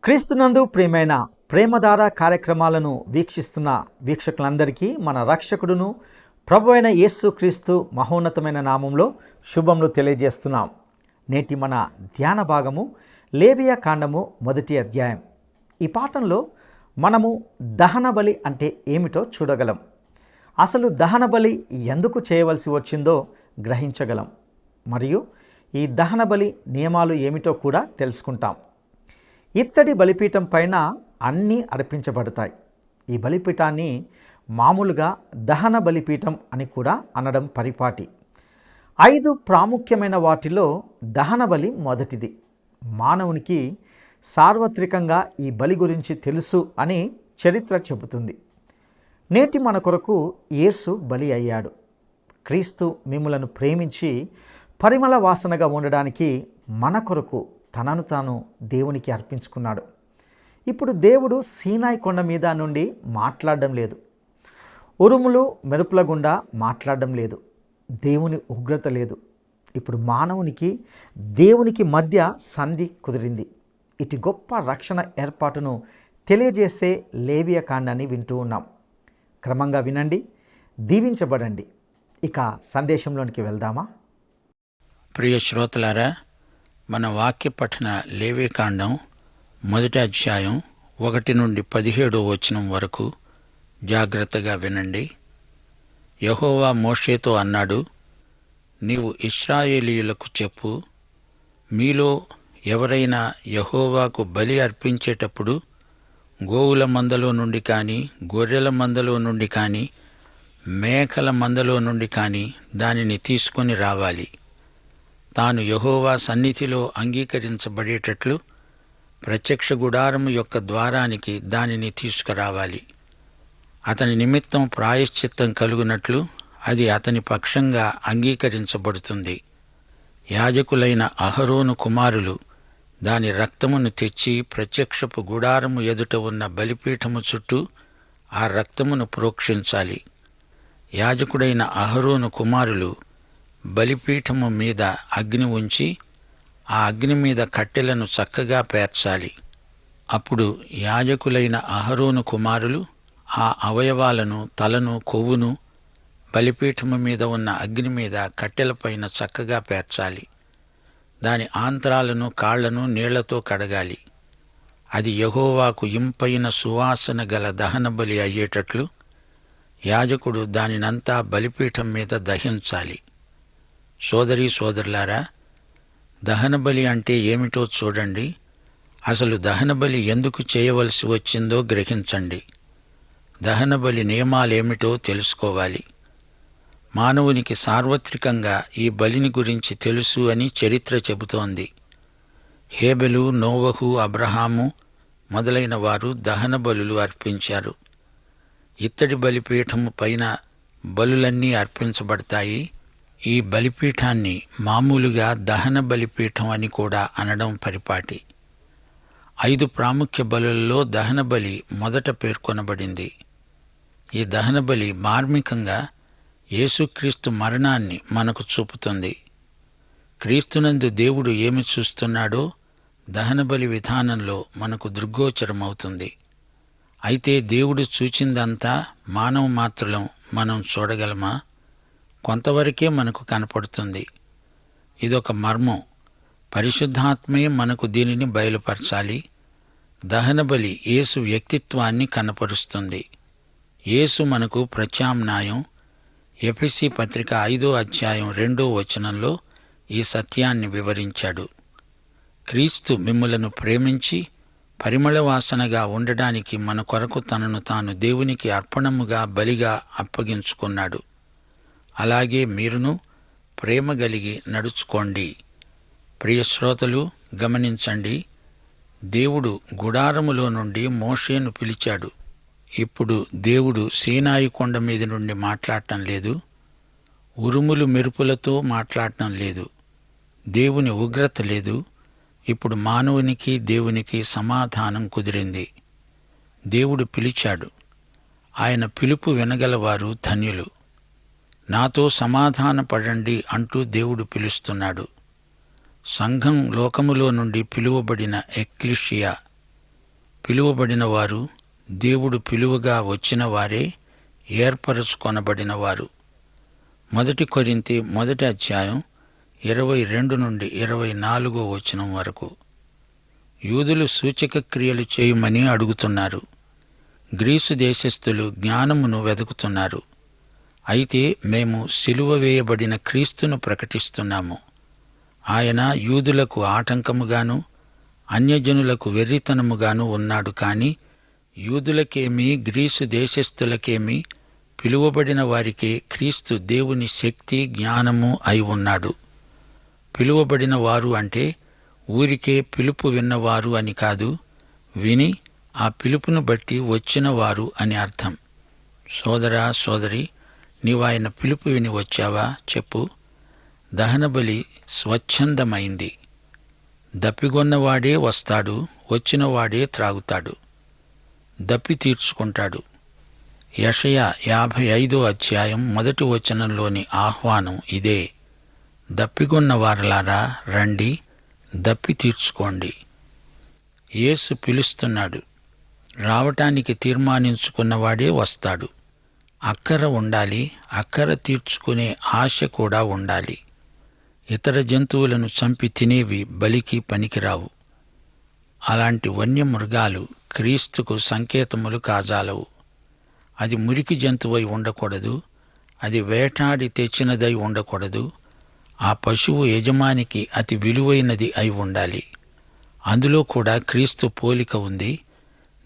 క్రీస్తునందు ప్రియమైన ప్రేమధార కార్యక్రమాలను వీక్షిస్తున్న వీక్షకులందరికీ మన రక్షకుడును ప్రభు అయిన యేసు క్రీస్తు మహోన్నతమైన నామంలో శుభములు తెలియజేస్తున్నాం. నేటి మన ధ్యాన భాగము లేవియా కాండము 1వ అధ్యాయం. ఈ పాఠంలో మనము దహన బలి అంటే ఏమిటో చూడగలం. అసలు దహన బలి ఎందుకు చేయవలసి వచ్చిందో గ్రహించగలం. మరియు ఈ దహన బలి నియమాలు ఏమిటో కూడా తెలుసుకుంటాం. ఇత్తడి బలిపీఠం పైన అన్నీ అర్పించబడతాయి. ఈ బలిపీఠాన్ని మామూలుగా దహన బలిపీఠం అని కూడా అనడం పరిపాటి. 5 ప్రాముఖ్యమైన వాటిలో దహన బలి మొదటిది. మానవునికి సార్వత్రికంగా ఈ బలి గురించి తెలుసు అని చరిత్ర చెబుతుంది. నేటి మన కొరకు యేసు బలి అయ్యాడు. క్రీస్తు మిమ్ములను ప్రేమించి పరిమళ వాసనగా ఉండడానికి మన కొరకు తనను తాను దేవునికి అర్పించుకున్నాడు. ఇప్పుడు దేవుడు సీనాయి కొండ మీద నుండి మాట్లాడడం లేదు. ఉరుములు మెరుపుల గుండా మాట్లాడడం లేదు. దేవుని ఉగ్రత లేదు. ఇప్పుడు మానవునికి దేవునికి మధ్య సంధి కుదిరింది. ఇటు గొప్ప రక్షణ ఏర్పాటును తెలియజేసే లేవియా కాండాన్ని వింటూ ఉన్నాం. క్రమంగా వినండి, దీవించబడండి. ఇక సందేశంలోనికి వెళ్దామా? ప్రియ శ్రోతలారా, మన వాక్య పఠన లేవియా కాండం 1వ అధ్యాయం 1 నుండి 17వ వచనం వరకు జాగ్రత్తగా వినండి. యెహోవా మోషేతో అన్నాడు, నీవు ఇశ్రాయేలీయులకు చెప్పు, మీలో ఎవరైనా యెహోవాకు బలి అర్పించేటప్పుడు గోవుల మందలో నుండి కానీ, గొర్రెల మందలో నుండి కానీ, మేకల మందలో నుండి కానీ దానిని తీసుకొని రావాలి. తాను యెహోవా సన్నిధిలో అంగీకరించబడేటట్లు ప్రత్యక్ష గుడారము యొక్క ద్వారానికి దానిని తీసుకురావాలి. అతని నిమిత్తం ప్రాయశ్చిత్తం కలుగునట్లు అది అతని పక్షంగా అంగీకరించబడుతుంది. యాజకులైన అహరోను కుమారులు దాని రక్తమును తెచ్చి ప్రత్యక్షపు గుడారము ఎదుట ఉన్న బలిపీఠము చుట్టూ ఆ రక్తమును ప్రోక్షించాలి. యాజకుడైన అహరోను కుమారులు బలిపీఠము మీద అగ్ని ఉంచి ఆ అగ్ని మీద కట్టెలను చక్కగా పేర్చాలి. అప్పుడు యాజకులైన అహరోను కుమారులు ఆ అవయవాలను, తలను, కొవ్వును బలిపీఠము మీద ఉన్న అగ్ని మీద కట్టెలపైన చక్కగా పేర్చాలి. దాని ఆంత్రాలను, కాళ్లను నీళ్లతో కడగాలి. అది యెహోవాకు ఇంపైన సువాసన గల దహన బలి అయ్యేటట్లు యాజకుడు దానినంతా బలిపీఠం మీద దహించాలి. సోదరీ సోదరులారా, దహనబలి అంటే ఏమిటో చూడండి. అసలు దహనబలి ఎందుకు చేయవలసి వచ్చిందో గ్రహించండి. దహనబలి నియమాలేమిటో తెలుసుకోవాలి. మానవునికి సార్వత్రికంగా ఈ బలిని గురించి తెలుసు అని చరిత్ర చెబుతోంది. హేబెలు, నోవహు, అబ్రహాము మొదలైన వారు దహన బలులు అర్పించారు. ఇత్తడి బలిపీఠము పైన బలులన్నీ అర్పించబడతాయి. ఈ బలిపీఠాన్ని మామూలుగా దహన బలిపీఠం అని కూడా అనడం పరిపాటి. 5 ప్రాముఖ్య బలులలో దహన బలి మొదట పేర్కొనబడింది. ఈ దహన బలి మార్మికంగా యేసుక్రీస్తు మరణాన్ని మనకు చూపుతుంది. క్రీస్తునందు దేవుడు ఏమి చూస్తున్నాడో దహన బలి విధానంలో మనకు దృగ్గోచరమవుతుంది. అయితే దేవుడు చూచిందంతా మానవ మాత్రులం మనం చూడగలమా? కొంతవరకే మనకు కనపడుతుంది. ఇదొక మర్మం. పరిశుద్ధాత్మే మనకు దీనిని బయలుపరచాలి. దహనబలి యేసు వ్యక్తిత్వాన్ని కనపరుస్తుంది. యేసు మనకు ప్రత్యామ్నాయం. ఎఫెసీ పత్రిక 5వ అధ్యాయం 2వ వచనంలో ఈ సత్యాన్ని వివరించాడు. క్రీస్తు మిమ్ములను ప్రేమించి పరిమళ వాసనగా ఉండడానికి మన కొరకు తనను తాను దేవునికి అర్పణముగా బలిగా అప్పగించుకున్నాడు. అలాగే మీరును ప్రేమ కలిగి నడుచుకోండి. ప్రియ శ్రోతలు, గమనించండి. దేవుడు గుడారములో నుండి మోషేను పిలిచాడు. ఇప్పుడు దేవుడు సీనాయి కొండ మీద నుండి మాట్లాడటం లేదు. ఉరుములు మెరుపులతో మాట్లాడటం లేదు. దేవుని ఉగ్రత లేదు. ఇప్పుడు మానవునికి దేవునికి సమాధానం కుదిరింది. దేవుడు పిలిచాడు. ఆయన పిలుపు వినగలవారు ధన్యులు. నాతో సమాధాన పడండి అంటూ దేవుడు పిలుస్తున్నాడు. సంఘం లోకములో నుండి పిలువబడిన ఎక్లీషియా పిలువబడిన వారు, దేవుడు పిలువగా వచ్చిన వారే ఏర్పరచుకొనబడిన వారు. 1 కొరింథీ 1:22 నుండి 24 వరకు. యూదులు సూచక క్రియలు చేయమని అడుగుతున్నారు. గ్రీసు దేశస్థులు జ్ఞానమును వెదుకుతున్నారు. అయితే మేము సిలువ వేయబడిన క్రీస్తును ప్రకటిస్తున్నాము. ఆయన యూదులకు ఆటంకముగాను అన్యజనులకు వెర్రితనముగాను ఉన్నాడు. కాని యూదులకేమీ గ్రీసు దేశస్థులకేమీ పిలువబడిన వారికే క్రీస్తు దేవుని శక్తి జ్ఞానము అయి ఉన్నాడు. పిలువబడిన వారు అంటే ఊరికే పిలుపు విన్నవారు అని కాదు, విని ఆ పిలుపును బట్టి వచ్చినవారు అని అర్థం. సోదరా సోదరి, నీవాయన పిలుపు విని వచ్చావా? చెప్పు. దహనబలి స్వచ్ఛందమైంది. దప్పిగొన్నవాడే వస్తాడు, వచ్చినవాడే త్రాగుతాడు, దప్పి తీర్చుకుంటాడు. యెషయా 55:1 ఆహ్వానం ఇదే. దప్పిగొన్న వారలారా రండి, దప్పి తీర్చుకోండి. యేసు పిలుస్తున్నాడు. రావటానికి తీర్మానించుకున్నవాడే వస్తాడు. అక్కర ఉండాలి, అక్కర తీర్చుకునే ఆశ కూడా ఉండాలి. ఇతర జంతువులను చంపి తినేవి బలికి పనికిరావు. అలాంటి వన్యమృగాలు క్రీస్తుకు సంకేతములు కాజాలవు. అది మురికి జంతువై ఉండకూడదు, అది వేటాడి తెచ్చినదై ఉండకూడదు. ఆ పశువు యజమానికి అతి విలువైనది అయి ఉండాలి. అందులో కూడా క్రీస్తు పోలిక ఉంది.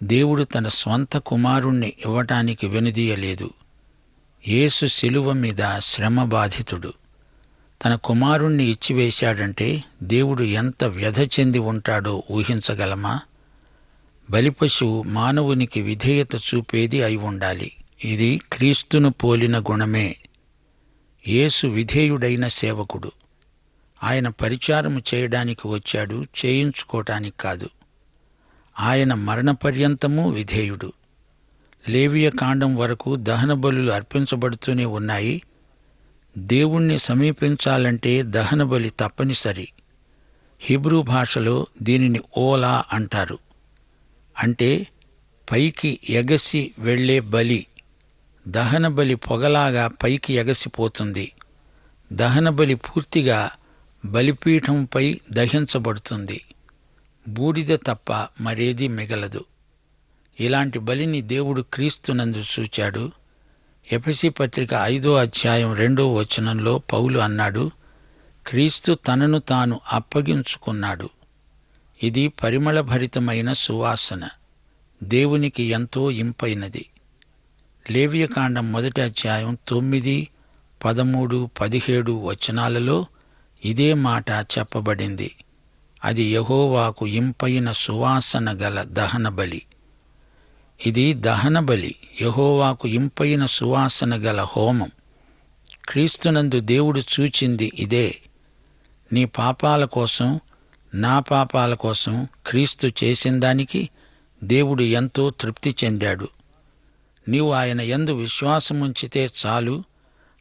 దేవుడు తన స్వంత కుమారుణ్ణి ఇవ్వటానికి వెనుదీయలేదు. యేసు శిలువ మీద శ్రమ బాధితుడు. తన కుమారుణ్ణి ఇచ్చివేశాడంటే దేవుడు ఎంత వ్యధ చెంది ఉంటాడో ఊహించగలమా? బలిపశువు మానవునికి విధేయత చూపేది అయి ఉండాలి. ఇది క్రీస్తును పోలిన గుణమే. యేసు విధేయుడైన సేవకుడు. ఆయన పరిచారము చేయడానికి వచ్చాడు, చేయించుకోవటానికి కాదు. ఆయన మరణపర్యంతము విధేయుడు. లేవియ కాండం వరకు దహన బలులు అర్పించబడుతూనే ఉన్నాయి. దేవుణ్ణి సమీపించాలంటే దహన బలి తప్పనిసరి. హీబ్రూ భాషలో దీనిని ఓలా అంటారు. అంటే పైకి ఎగసి వెళ్లే బలి. దహన బలి పొగలాగా పైకి ఎగసిపోతుంది. దహన బలి పూర్తిగా బలిపీఠంపై దహించబడుతుంది. బూడిద తప్ప మరేదీ మిగలదు. ఇలాంటి బలిని దేవుడు క్రీస్తునందు చూచాడు. ఎఫెసీ పత్రిక 5:2 పౌలు అన్నాడు, క్రీస్తు తనను తాను అప్పగించుకున్నాడు. ఇది పరిమళభరితమైన సువాసన, దేవునికి ఎంతో ఇంపైనది. లేవియకాండం 1:9, 13, 17 ఇదే మాట చెప్పబడింది. అది యెహోవాకు ఇంపైన సువాసన గల దహన బలి. ఇది దహన బలి, యెహోవాకు ఇంపైన సువాసన గల హోమం. క్రీస్తునందు దేవుడు చూచింది ఇదే. నీ పాపాల కోసం, నా పాపాల కోసం క్రీస్తు చేసిన దానికి దేవుడు ఎంతో తృప్తి చెందాడు. నీవు ఆయన యందు విశ్వాసముంచితే చాలు,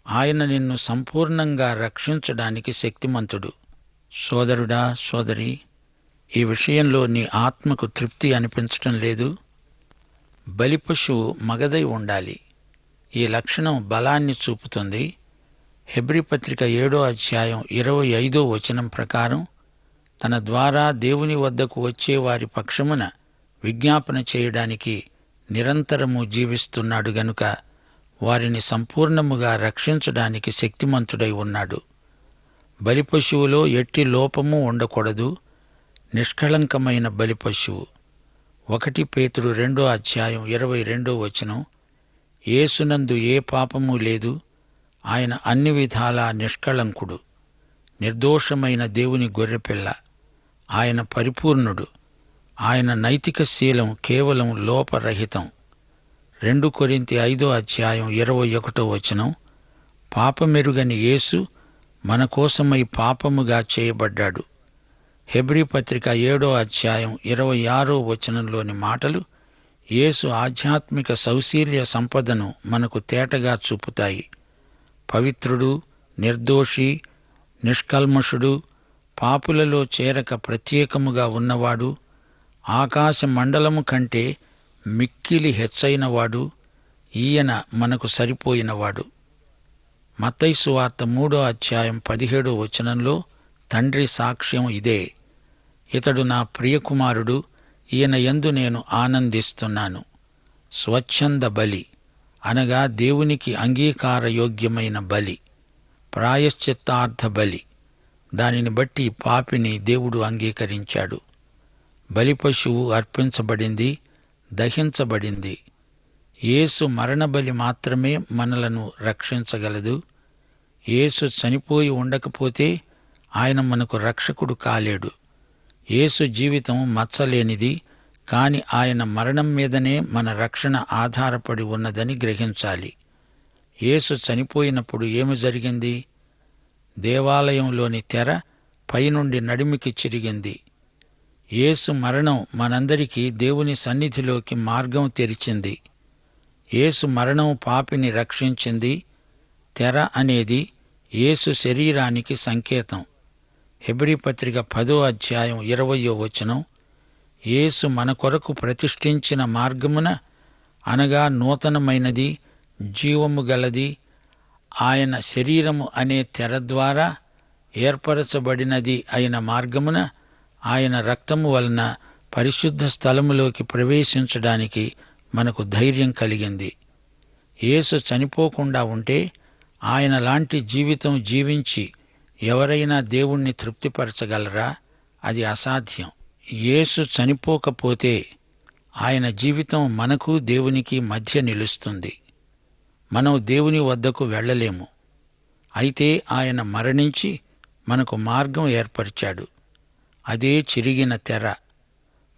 ఆయన నిన్ను సంపూర్ణంగా రక్షించడానికి శక్తిమంతుడు. సోదరుడా సోదరి, ఈ విషయంలో నీ ఆత్మకు తృప్తి అనిపించటం లేదు? బలిపశువు మగదై ఉండాలి. ఈ లక్షణం బలాన్ని చూపుతుంది. హెబ్రీ పత్రిక 7:25 ప్రకారం తన ద్వారా దేవుని వద్దకు వచ్చే వారి పక్షమున విజ్ఞాపన చేయడానికి నిరంతరము జీవిస్తున్నాడు గనుక వారిని సంపూర్ణముగా రక్షించడానికి శక్తిమంతుడై ఉన్నాడు. బలిపశువులో ఎట్టి లోపము ఉండకూడదు. నిష్కళంకమైన బలిపశువు. 1 పేతురు 2:22 యేసునందు ఏ పాపము లేదు. ఆయన అన్ని విధాలా నిష్కళంకుడు, నిర్దోషమైన దేవుని గొర్రెపిల్ల. ఆయన పరిపూర్ణుడు. ఆయన నైతిక శీలం కేవలం లోపరహితం. 2 కొరింథీ 5:21 పాపమెరుగని యేసు మన కోసమై పాపముగా చేయబడ్డాడు. హెబ్రీ పత్రిక 7:26 మాటలు యేసు ఆధ్యాత్మిక సౌశీల్య సంపదను మనకు తేటగా చూపుతాయి. పవిత్రుడు, నిర్దోషి, నిష్కల్మషుడు, పాపులలో చేరక ప్రత్యేకముగా ఉన్నవాడు, ఆకాశ మండలము కంటే మిక్కిలి హెచ్చైనవాడు, ఈయన మనకు సరిపోయినవాడు. మత్తయి సువార్త 3:17 తండ్రి సాక్ష్యం ఇదే: ఇతడు నా ప్రియకుమారుడు, ఈయన యందు నేను ఆనందిస్తున్నాను. స్వచ్ఛంద బలి అనగా దేవునికి అంగీకారయోగ్యమైన బలి, ప్రాయశ్చిత్తార్థ బలి. దానిని బట్టి పాపిని దేవుడు అంగీకరించాడు. బలిపశువు అర్పించబడింది, దహించబడింది. యేసు మరణబలి మాత్రమే మనలను రక్షించగలదు. యేసు చనిపోయి ఉండకపోతే ఆయన మనకు రక్షకుడు కాలేడు. యేసు జీవితం మచ్చలేనిది, కాని ఆయన మరణం మీదనే మన రక్షణ ఆధారపడి ఉన్నదని గ్రహించాలి. యేసు చనిపోయినప్పుడు ఏమి జరిగింది? దేవాలయంలోని తెర పైనుండి నడిమికి చిరిగింది. యేసు మరణం మనందరికీ దేవుని సన్నిధిలోకి మార్గం తెరిచింది. యేసు మరణం పాపిని రక్షించింది. తెర అనేది యేసు శరీరానికి సంకేతం. హెబ్రీ పత్రిక 10:20 యేసు మన కొరకు ప్రతిష్ఠించిన మార్గమున, అనగా నూతనమైనది, జీవము గలది, ఆయన శరీరము అనే తెర ద్వారా ఏర్పరచబడినది అయిన మార్గమున ఆయన రక్తము వలన పరిశుద్ధ స్థలములోకి ప్రవేశించడానికి మనకు ధైర్యం కలిగింది. యేసు చనిపోకుండా ఉంటే, ఆయన లాంటి జీవితం జీవించి ఎవరైనా దేవుణ్ణి తృప్తిపరచగలరా? అది అసాధ్యం. యేసు చనిపోకపోతే ఆయన జీవితం మనకు దేవునికి మధ్య నిలుస్తుంది. మనం దేవుని వద్దకు వెళ్ళలేము. అయితే ఆయన మరణించి మనకు మార్గం ఏర్పరిచాడు. అదే చిరిగిన తెర.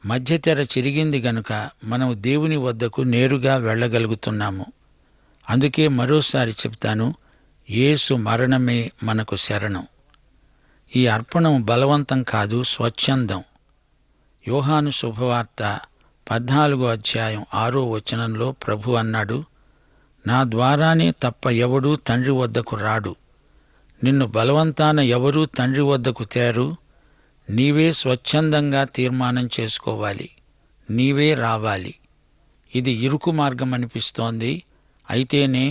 మధ్య తెర చిరిగింది గనుక మనం దేవుని వద్దకు నేరుగా వెళ్ళగలుగుతున్నాము. అందుకే మరోసారి చెప్తాను, యేసు మరణమే మనకు శరణం. ఈ అర్పణం బలవంతం కాదు, స్వచ్ఛందం. యోహాను శుభవార్త 14:6 ప్రభు అన్నాడు, నా ద్వారానే తప్ప ఎవడూ తండ్రి వద్దకు రాడు. నిన్ను బలవంతాన ఎవరూ తండ్రి వద్దకు తేరు. నీవే స్వచ్ఛందంగా తీర్మానం చేసుకోవాలి. నీవే రావాలి. ఇది ఇరుకు మార్గం అనిపిస్తోంది, అయితేనే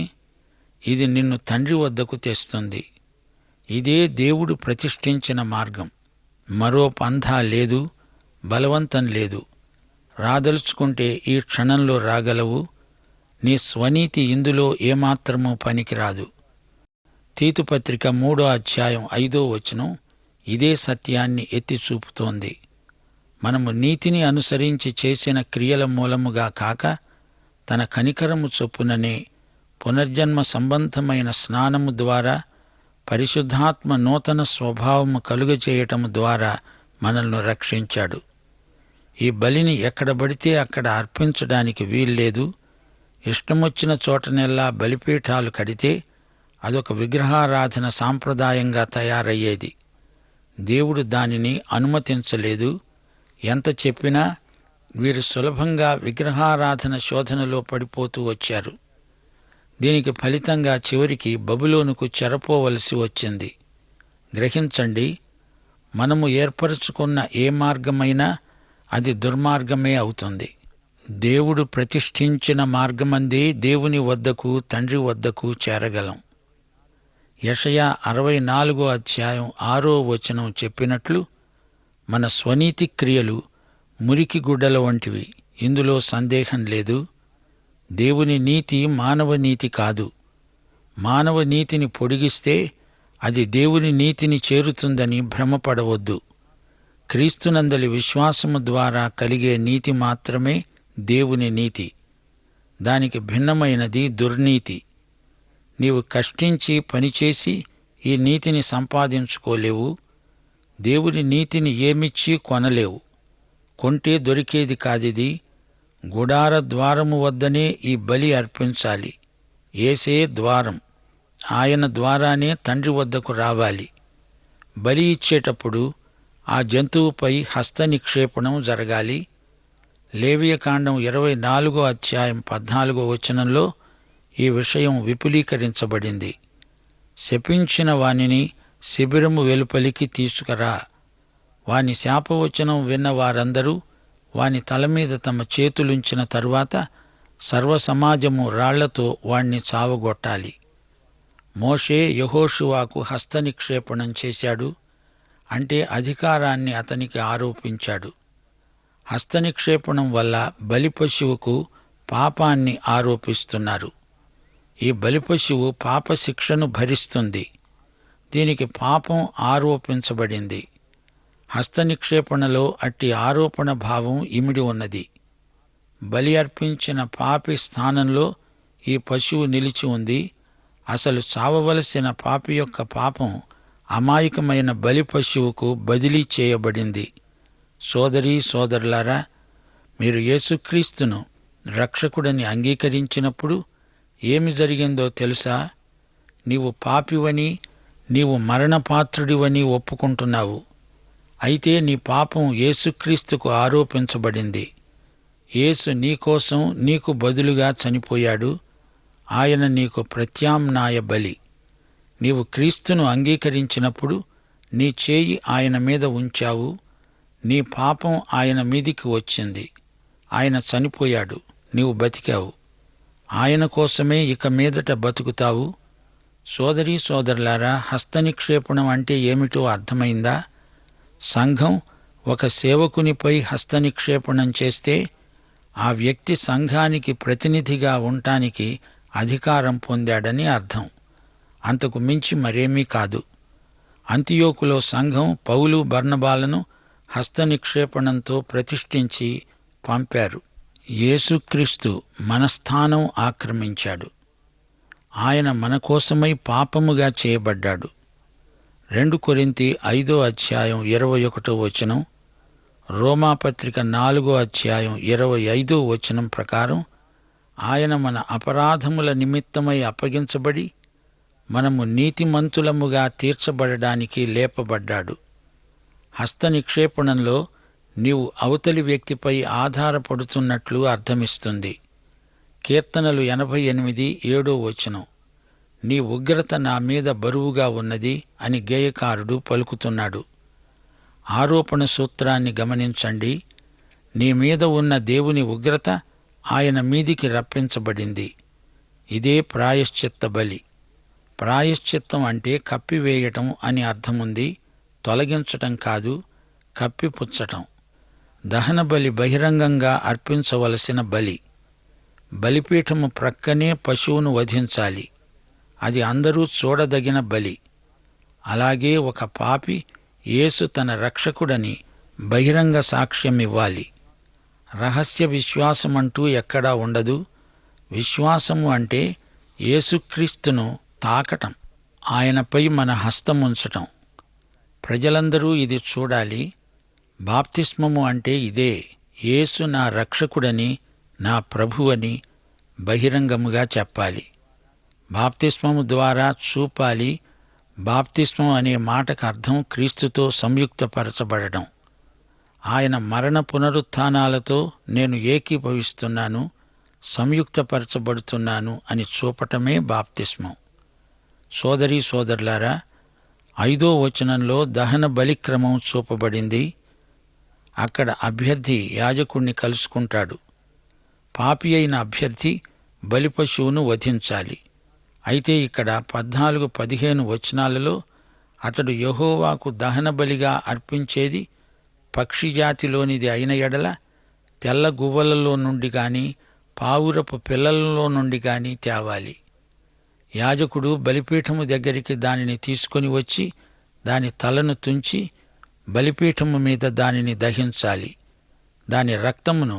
ఇది నిన్ను తండ్రి వద్దకు తెస్తుంది. ఇదే దేవుడు ప్రతిష్ఠించిన మార్గం. మరో పంథా లేదు, బలవంతం లేదు. రాదలుచుకుంటే ఈ క్షణంలో రాగలవు. నీ స్వనీతి ఇందులో ఏమాత్రమూ పనికిరాదు. తీతుపత్రిక 3:5 ఇదే సత్యాన్ని ఎత్తి చూపుతోంది. మనము నీతిని అనుసరించి చేసిన క్రియల మూలముగా కాక, తన కనికరము చొప్పుననే పునర్జన్మ సంబంధమైన స్నానము ద్వారా, పరిశుద్ధాత్మ నూతన స్వభావము కలుగచేయటము ద్వారా మనల్ని రక్షించాడు. ఈ బలిని ఎక్కడ పడితే అక్కడ అర్పించడానికి వీల్లేదు. ఇష్టమొచ్చిన చోటనెల్లా బలిపీఠాలు కడితే అదొక విగ్రహారాధన సాంప్రదాయంగా తయారయ్యేది. దేవుడు దానిని అనుమతించలేదు. ఎంత చెప్పినా వీరు సులభంగా విగ్రహారాధన శోధనలో పడిపోతూ వచ్చారు. దీనికి ఫలితంగా చివరికి బబులోనుకు చెరపోవలసి వచ్చింది. గ్రహించండి, మనము ఏర్పరచుకున్న ఏ మార్గమైనా అది దుర్మార్గమే అవుతుంది. దేవుడు ప్రతిష్ఠించిన మార్గమందే దేవుని వద్దకు, తండ్రి వద్దకు చేరగలం. యెషయా 64:6 చెప్పినట్లు, మన స్వనీతి క్రియలు మురికి గుడ్డల వంటివి, ఇందులో సందేహం లేదు. దేవుని నీతి మానవ నీతి కాదు. మానవ నీతిని పొడిగిస్తే అది దేవుని నీతిని చేరుతుందని భ్రమపడవద్దు. క్రీస్తునందలి విశ్వాసము ద్వారా కలిగే నీతి మాత్రమే దేవుని నీతి. దానికి భిన్నమైనది దుర్నీతి. నీవు కష్టించి పనిచేసి ఈ నీతిని సంపాదించుకోలేవు. దేవుని నీతిని ఏమిచ్చి కొనలేవు. కొంటే దొరికేది కాదిది. గుడార ద్వారము వద్దనే ఈ బలి అర్పించాలి. యేసే ద్వారం. ఆయన ద్వారానే తండ్రి వద్దకు రావాలి. బలి ఇచ్చేటప్పుడు ఆ జంతువుపై హస్త నిక్షేపణం జరగాలి. లేవియకాండం 24:14 ఈ విషయం విపులీకరించబడింది. శపించిన వానిని శిబిరము వెలుపలికి తీసుకురా. వాని శాపవచనం విన్న వారందరూ వాని తల మీద తమ చేతులుంచిన తరువాత సర్వసమాజము రాళ్లతో వాణ్ణి చావగొట్టాలి. మోషే యెహోషువాకు హస్తనిక్షేపణం చేశాడు, అంటే అధికారాన్ని అతనికి ఆరోపించాడు. హస్తనిక్షేపణం వల్ల బలిపశువుకు పాపాన్ని ఆరోపిస్తున్నారు. ఈ బలిపశువు పాపశిక్షను భరిస్తుంది. దీనికి పాపం ఆరోపించబడింది. హస్తనిక్షేపణలో అట్టి ఆరోపణ భావం ఇమిడి ఉన్నది. బలి అర్పించిన పాపి స్థానంలో ఈ పశువు నిలిచి ఉంది. అసలు చావవలసిన పాపి యొక్క పాపం అమాయకమైన బలి పశువుకు బదిలీ చేయబడింది. సోదరీ సోదరులారా, మీరు యేసుక్రీస్తును రక్షకుడని అంగీకరించినప్పుడు ఏమి జరిగిందో తెలుసా? నీవు పాపివని, నీవు మరణపాత్రుడివని ఒప్పుకుంటున్నావు. అయితే నీ పాపం యేసుక్రీస్తుకు ఆరోపించబడింది. యేసు నీకోసం నీకు బదులుగా చనిపోయాడు. ఆయన నీకు ప్రత్యామ్నాయ బలి. నీవు క్రీస్తును అంగీకరించినప్పుడు నీ చేయి ఆయన మీద ఉంచావు. నీ పాపం ఆయన మీదికి వచ్చింది. ఆయన చనిపోయాడు, నీవు బతికావు. ఆయన కోసమే ఇక మీదట బతుకుతావు. సోదరీ సోదరులారా, హస్తనిక్షేపణం అంటే ఏమిటో అర్థమైందా? సంఘం ఒక సేవకునిపై హస్తనిక్షేపణం చేస్తే ఆ వ్యక్తి సంఘానికి ప్రతినిధిగా ఉండటానికి అధికారం పొందాడని అర్థం. అంతకు మించి మరేమీ కాదు. అంతియోకులో సంఘం పౌలు బర్నబాలను హస్తనిక్షేపణంతో ప్రతిష్ఠించి పంపారు. యేసుక్రీస్తు మన స్థానం ఆక్రమించాడు. ఆయన మన కోసమై పాపముగా చేయబడ్డాడు. 2 కొరింథీ 5:21 రోమాపత్రిక 4:25 ప్రకారం ఆయన మన అపరాధముల నిమిత్తమై అప్పగించబడి మనము నీతిమంతులముగా తీర్చబడడానికి లేపబడ్డాడు. హస్తనిక్షేపణంలో నీవు అవతలి వ్యక్తిపై ఆధారపడుతున్నట్లు అర్థమిస్తుంది. కీర్తనలు 88:7 నీ ఉగ్రత నా మీద బరువుగా ఉన్నది అని గేయకారుడు పలుకుతున్నాడు. ఆరోపణ సూత్రాన్ని గమనించండి. నీ మీద ఉన్న దేవుని ఉగ్రత ఆయన మీదికి రప్పించబడింది. ఇదే ప్రాయశ్చిత్త బలి. ప్రాయశ్చిత్తం అంటే కప్పివేయటం అని అర్థముంది. తొలగించటం కాదు, కప్పిపుచ్చటం. దహన బలి బహిరంగంగా అర్పించవలసిన బలి. బలిపీఠము ప్రక్కనే పశువును వధించాలి. అది అందరూ చూడదగిన బలి. అలాగే ఒక పాపి యేసు తన రక్షకుడని బహిరంగ సాక్ష్యమివ్వాలి. రహస్య విశ్వాసమంటూ ఎక్కడా ఉండదు. విశ్వాసము అంటే యేసుక్రీస్తును తాకటం, ఆయనపై మన హస్తముంచటం. ప్రజలందరూ ఇది చూడాలి. బాప్తిస్మము అంటే ఇదే. యేసు నా రక్షకుడని, నా ప్రభువని బహిరంగముగా చెప్పాలి. బాప్తిస్మము ద్వారా చూపాలి. బాప్తిస్మం అనే మాటకు అర్థం క్రీస్తుతో సంయుక్తపరచబడడం. ఆయన మరణ పునరుత్థానాలతో నేను ఏకీభవిస్తున్నాను, సంయుక్తపరచబడుతున్నాను అని చూపటమే బాప్తిస్మం. సోదరీ సోదరులారా, 5 దహన బలిక్రమం చూపబడింది. అక్కడ అభ్యర్థి యాజకుణ్ణి కలుసుకుంటాడు. పాపి అయిన అభ్యర్థి బలిపశువును వధించాలి. అయితే ఇక్కడ 14-15 అతడు యెహోవాకు దహన బలిగా అర్పించేది పక్షిజాతిలోనిది అయిన ఎడల తెల్ల గువ్వలలో నుండి గాని పావురపు పిల్లలలో నుండి గాని తేవాలి. యాజకుడు బలిపీఠము దగ్గరికి దానిని తీసుకొని వచ్చి దాని తలను తుంచి బలిపీఠము మీద దానిని దహించాలి. దాని రక్తమును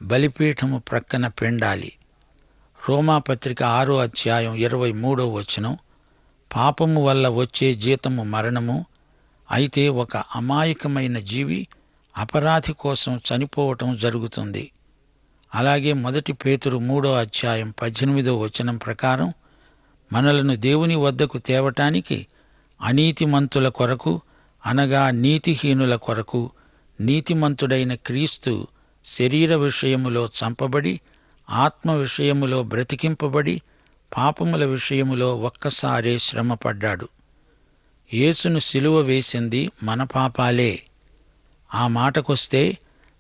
బలిపీఠము ప్రక్కన పిండాలి. రోమాపత్రిక 6:23 పాపము వల్ల వచ్చే జీతము మరణము. అయితే ఒక అమాయకమైన జీవి అపరాధి కోసం చనిపోవటం జరుగుతుంది. అలాగే 1 పేతురు 3:18 ప్రకారం మనలను దేవుని వద్దకు తేవటానికి అనీతిమంతుల కొరకు, అనగా నీతిహీనుల కొరకు నీతిమంతుడైన క్రీస్తు శరీర విషయములో చంపబడి, ఆత్మ విషయములో బ్రతికింపబడి, పాపముల విషయములో ఒక్కసారే శ్రమపడ్డాడు. యేసును సిలువ వేసింది మన పాపాలే. ఆ మాటకొస్తే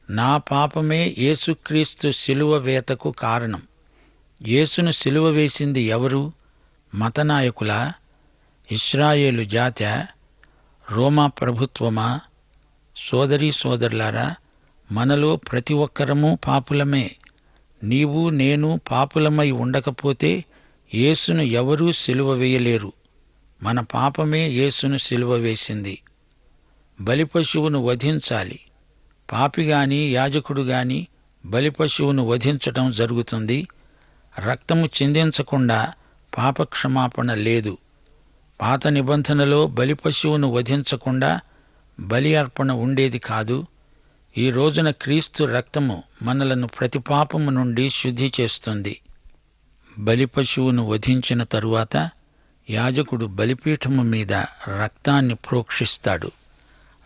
నా పాపమే యేసుక్రీస్తు శిలువ వేతకు కారణం. యేసును శిలువ వేసింది ఎవరు? మతనాయకులా? ఇశ్రాయేలు జాతా? రోమా ప్రభుత్వమా? సోదరీ సోదరులారా, మనలో ప్రతి ఒక్కరము పాపులమే. నీవు నేను పాపులమై ఉండకపోతే యేసును ఎవరూ సిలువ వేయలేరు. మన పాపమే యేసును సిలువ వేసింది. బలిపశువును వధించాలి. పాపిగాని యాజకుడుగాని బలిపశువును వధించటం జరుగుతుంది. రక్తము చిందించకుండా పాపక్షమాపణ లేదు. పాత నిబంధనలో బలిపశువును వధించకుండా బలి అర్పణ ఉండేది కాదు. ఈ రోజున క్రీస్తు రక్తము మనలను ప్రతి పాపము నుండి శుద్ధి చేస్తుంది. బలిపశువును వధించిన తరువాత యాజకుడు బలిపీఠము మీద రక్తాన్ని ప్రోక్షిస్తాడు.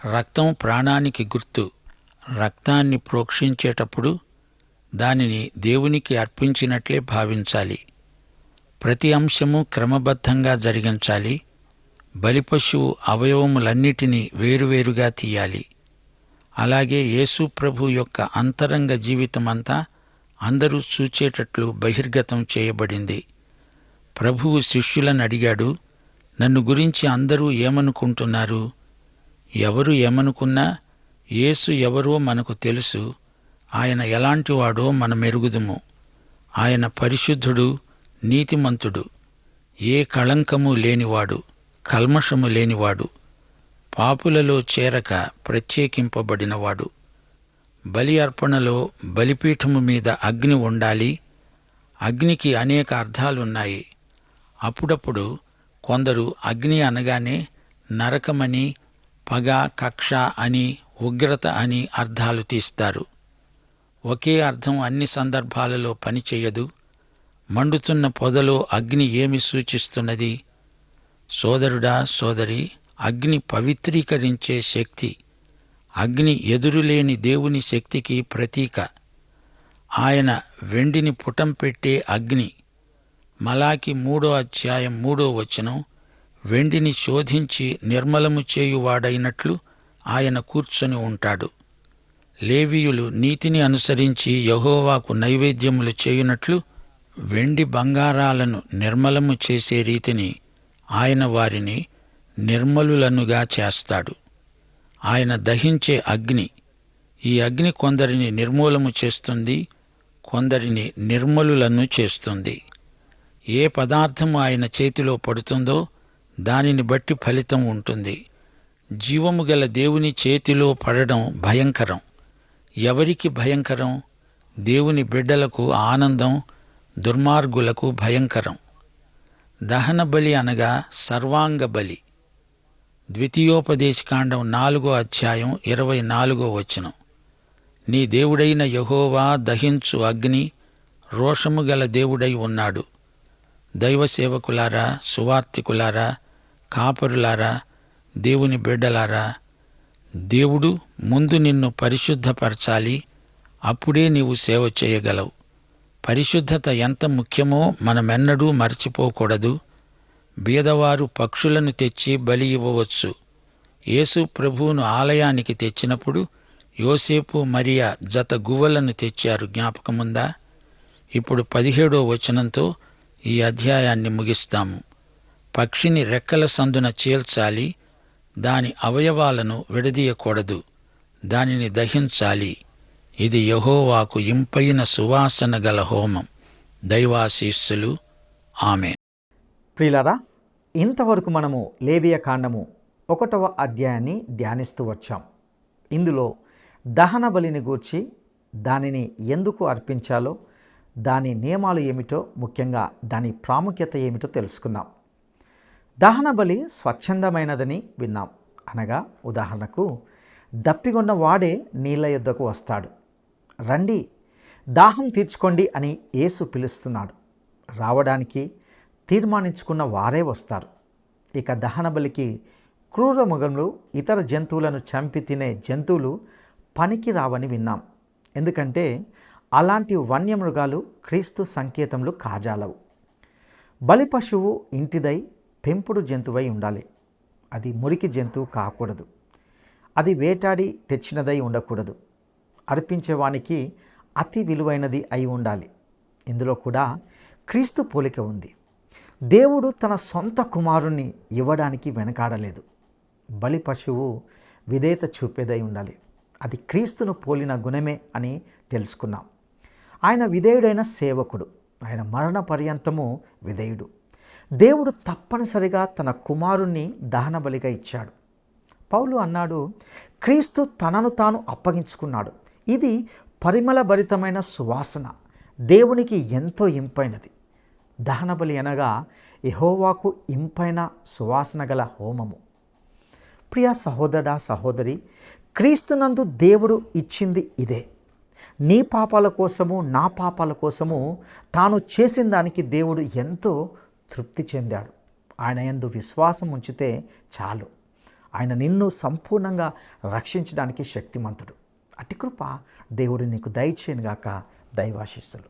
రక్తం ప్రాణానికి గుర్తు. రక్తాన్ని ప్రోక్షించేటప్పుడు దానిని దేవునికి అర్పించినట్లే భావించాలి. ప్రతి అంశము క్రమబద్ధంగా జరిగించాలి. బలిపశువు అవయవములన్నిటినీ వేరువేరుగా తీయాలి. అలాగే యేసు ప్రభు యొక్క అంతరంగ జీవితమంతా అందరూ చూచేటట్లు బహిర్గతం చేయబడింది. ప్రభువు శిష్యులను అడిగాడు, నన్ను గురించి అందరూ ఏమనుకుంటున్నారు? ఎవరు ఏమనుకున్నా యేసు ఎవరో మనకు తెలుసు. ఆయన ఎలాంటివాడో మనమెరుగుదుము. ఆయన పరిశుద్ధుడు, నీతిమంతుడు, ఏ కళంకము లేనివాడు, కల్మషము లేనివాడు, పాపులలో చేరక ప్రత్యేకింపబడినవాడు. బలి అర్పణలో బలిపీఠము మీద అగ్ని ఉండాలి. అగ్నికి అనేక అర్థాలున్నాయి. అప్పుడప్పుడు కొందరు అగ్ని అనగానే నరకమని, పగ, కక్ష అని, ఉగ్రత అని అర్థాలు తీస్తారు. ఒకే అర్థం అన్ని సందర్భాలలో పనిచేయదు. మండుతున్న పొదలో అగ్ని ఏమి సూచిస్తున్నది? సోదరుడా, సోదరి, అగ్ని పవిత్రీకరించే శక్తి. అగ్ని ఎదురులేని దేవుని శక్తికి ప్రతీక. ఆయన వెండిని పుటం పెట్టే అగ్ని. మలాకి 3:3 వెండిని శోధించి నిర్మలము చేయువాడైనట్లు ఆయన కూర్చొని ఉంటాడు. లేవీయులు నీతిని అనుసరించి యెహోవాకు నైవేద్యములు చేయునట్లు వెండి బంగారాలను నిర్మలము చేసే రీతిని ఆయన వారిని నిర్మలులనుగా చేస్తాడు. ఆయన దహించే అగ్ని. ఈ అగ్ని కొందరిని నిర్మూలము చేస్తుంది, కొందరిని నిర్మలులను చేస్తుంది. ఏ పదార్థము ఆయన చేతిలో పడుతుందో దానిని బట్టి ఫలితం ఉంటుంది. జీవము గల దేవుని చేతిలో పడడం భయంకరం. ఎవరికి భయంకరం? దేవుని బిడ్డలకు ఆనందం, దుర్మార్గులకు భయంకరం. దహన బలి అనగా సర్వాంగ బలి. ద్వితీయోపదేశకాండం 4:24 నీ దేవుడైన యెహోవా దహించు అగ్ని, రోషము గల దేవుడై ఉన్నాడు. దైవ సేవకులారా, సువార్తికులారా, కాపరులారా, దేవుని బిడ్డలారా, దేవుడు ముందు నిన్ను పరిశుద్ధపరచాలి. అప్పుడే నీవు సేవ చేయగలవు. పరిశుద్ధత ఎంత ముఖ్యమో మనమెన్నడూ మర్చిపోకూడదు. బీదవారు పక్షులను తెచ్చి బలి ఇవ్వవచ్చు. యేసు ప్రభువును ఆలయానికి తెచ్చినప్పుడు యోసేపు, మరియా జత గువ్వలను తెచ్చారు, జ్ఞాపకముందా? ఇప్పుడు 17వ ఈ అధ్యాయాన్ని ముగిస్తాము. పక్షిని రెక్కల సందున చీల్చాలి. దాని అవయవాలను విడదీయకూడదు. దానిని దహించాలి. ఇది యెహోవాకు ఇంపైన సువాసన గల హోమం. దైవాశీస్సులు. ఆమేన్. ప్రియులారా, ఇంతవరకు మనము లేవియ కాండము 1వ అధ్యాయాన్ని ధ్యానిస్తూ వచ్చాం. ఇందులో దహన బలిని గూర్చి, దానిని ఎందుకు అర్పించాలో, దాని నియమాలు ఏమిటో, ముఖ్యంగా దాని ప్రాముఖ్యత ఏమిటో తెలుసుకున్నాం. దహన బలి స్వచ్ఛందమైనదని విన్నాం. అనగా ఉదాహరణకు దప్పిగొన్న వాడే నీళ్ల యొద్దకు వస్తాడు. రండి, దాహం తీర్చుకోండి అని యేసు పిలుస్తున్నాడు. రావడానికి తీర్మానించుకున్న వారే వస్తారు. ఇక దహన బలికి క్రూర మృగములు, ఇతర జంతువులను చంపి తినే జంతువులు పనికి రావని విన్నాం. ఎందుకంటే అలాంటి వన్యమృగాలు క్రీస్తు సంకేతములు కాజాలవు. బలి పశువు ఇంటిదై పెంపుడు జంతువై ఉండాలి. అది మురికి జంతువు కాకూడదు. అది వేటాడి తెచ్చినదై ఉండకూడదు. అర్పించేవానికి అతి విలువైనది అయి ఉండాలి. ఇందులో కూడా క్రీస్తు పోలిక ఉంది. దేవుడు తన సొంత కుమారుణ్ణి ఇవ్వడానికి వెనకాడలేదు. బలి పశువు విధేయత చూపేదై ఉండాలి. అది క్రీస్తును పోలిన గుణమే అని తెలుసుకున్నాం. ఆయన విధేయుడైన సేవకుడు. ఆయన మరణ పర్యంతము విధేయుడు. దేవుడు తప్పనిసరిగా తన కుమారుణ్ణి దహనబలిగా ఇచ్చాడు. పౌలు అన్నాడు, క్రీస్తు తనను తాను అప్పగించుకున్నాడు. ఇది పరిమళభరితమైన సువాసన, దేవునికి ఎంతో ఇంపైనది. దహనబలి అనగా యెహోవాకు ఇంపైన సువాసన గల హోమము. ప్రియ సహోదరా సహోదరి, క్రీస్తునందు దేవుడు ఇచ్చింది ఇదే. నీ పాపాల కోసము నా పాపాల కోసము తాను చేసిన దానికి దేవుడు ఎంతో తృప్తి చెందాడు. ఆయన యందు విశ్వాసం ఉంచితే చాలు. ఆయన నిన్ను సంపూర్ణంగా రక్షించడానికి శక్తిమంతుడు. అట్టి కృప దేవుడు నీకు దయచేయనుగాక. దైవాశీస్సులు.